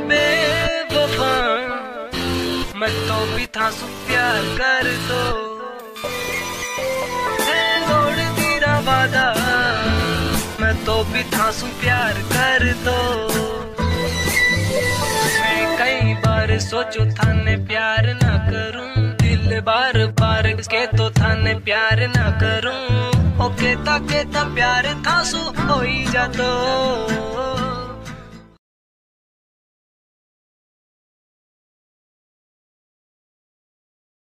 बेवफा मैं तो भी था सु प्यार कर दो तोड़ तेरा वादा मैं तो भी था सु प्यार कर दो। मैं कई बार सोचो थाने प्यार ना करूं दिल बार बार के तो थाने प्यार ना करूं ओ कहता कहता प्यार था सु हो ही जातो।